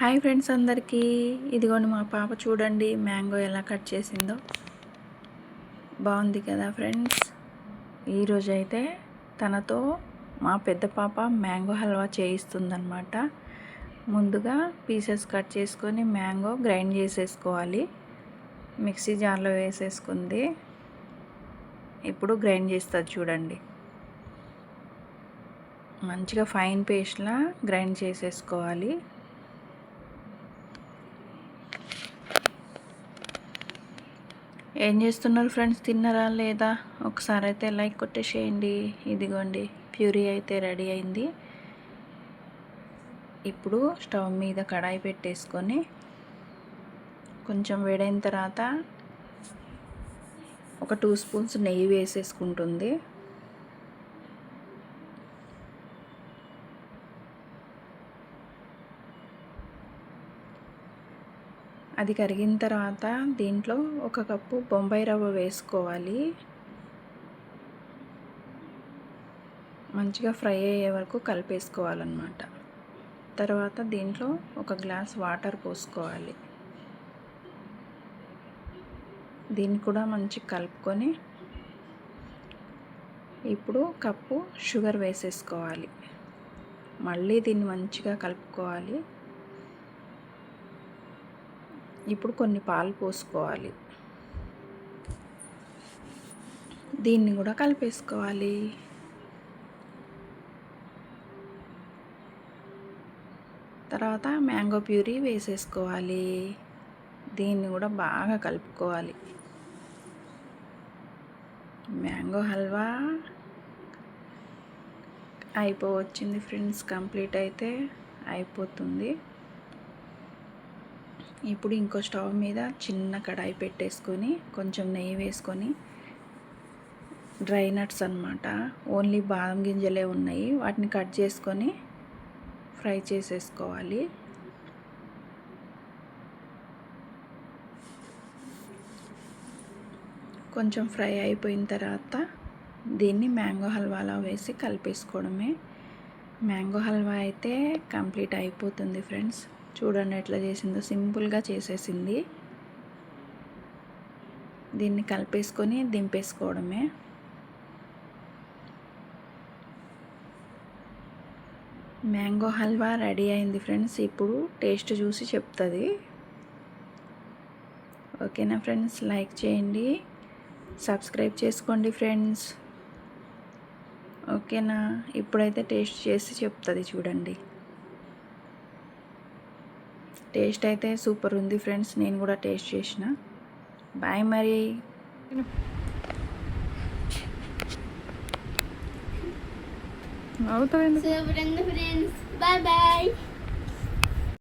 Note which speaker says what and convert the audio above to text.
Speaker 1: Hi friends అందరికీ, ఇదిగోండి మా పాప చూడండి మ్యాంగో ఎలా కట్ చేసిందో. బాగుంది కదా ఫ్రెండ్స్. ఈరోజైతే తనతో మా పెద్ద పాప మ్యాంగో హల్వా చేయిస్తుందన్నమాట. ముందుగా పీసెస్ కట్ చేసుకొని మ్యాంగో గ్రైండ్ చేసేసుకోవాలి. మిక్సీ జార్లో వేసేసుకుంది. ఇప్పుడు గ్రైండ్ చేస్తుంది చూడండి. మంచిగా ఫైన్ పేస్ట్లా గ్రైండ్ చేసేసుకోవాలి. ఏం చేస్తున్నారు ఫ్రెండ్స్, తిన్నారా లేదా? ఒకసారి అయితే లైక్ కొట్టేసేయండి. ఇదిగోండి ప్యూరీ అయితే రెడీ అయింది. ఇప్పుడు స్టవ్ మీద కడాయి పెట్టేసుకొని కొంచెం వేడైన తర్వాత ఒక 2 స్పూన్స్ నెయ్యి వేసేసుకుంటుంది. అది కరిగిన తర్వాత దీంట్లో 1 కప్పు బొంబాయి రవ్వ వేసుకోవాలి. మంచిగా ఫ్రై అయ్యే వరకు కలిపేసుకోవాలన్నమాట. తర్వాత దీంట్లో 1 గ్లాస్ వాటర్ పోసుకోవాలి. దీన్ని కూడా మంచిగా కలుపుకొని ఇప్పుడు కప్పు షుగర్ వేసేసుకోవాలి. మళ్ళీ దీన్ని మంచిగా కలుపుకోవాలి. ఇప్పుడు కొన్ని పాలు పోసుకోవాలి. దీన్ని కూడా కలిపేసుకోవాలి. తర్వాత మ్యాంగో ప్యూరీ వేసేసుకోవాలి. దీన్ని కూడా బాగా కలుపుకోవాలి. మ్యాంగో హల్వా అయిపోవచ్చింది ఫ్రెండ్స్. కంప్లీట్ అయితే అయిపోతుంది. ఇప్పుడు ఇంకో స్టవ్ మీద చిన్న కడాయి పెట్టేసుకొని కొంచెం నెయ్యి వేసుకొని డ్రై నట్స్ అన్నమాట, ఓన్లీ బాదం గింజలే ఉన్నాయి, వాటిని కట్ చేసుకొని ఫ్రై చేసేసుకోవాలి. కొంచెం ఫ్రై అయిపోయిన తర్వాత దీన్ని మ్యాంగో హల్వాలో వేసి కలిపేసుకోవడమే. మ్యాంగో హల్వా అయితే కంప్లీట్ అయిపోతుంది ఫ్రెండ్స్. చూడండి ఎట్లా చేసిందో, సింపుల్గా చేసేసింది. దీన్ని కలిపేసుకొని దింపేసుకోవడమే. మ్యాంగో హల్వా రెడీ అయింది ఫ్రెండ్స్. ఇప్పుడు టేస్ట్ చూసి చెప్తుంది. ఓకేనా ఫ్రెండ్స్, లైక్ చేయండి, సబ్స్క్రైబ్ చేసుకోండి ఫ్రెండ్స్. ఓకేనా? ఇప్పుడైతే టేస్ట్ చేసి చెప్తుంది చూడండి. టేస్ట్ అయితే సూపర్ ఉంది ఫ్రెండ్స్. నేను కూడా టేస్ట్ చేసిన. బాయ్ మరి.
Speaker 2: అవుతుంది ఫ్రెండ్స్. Bye bye.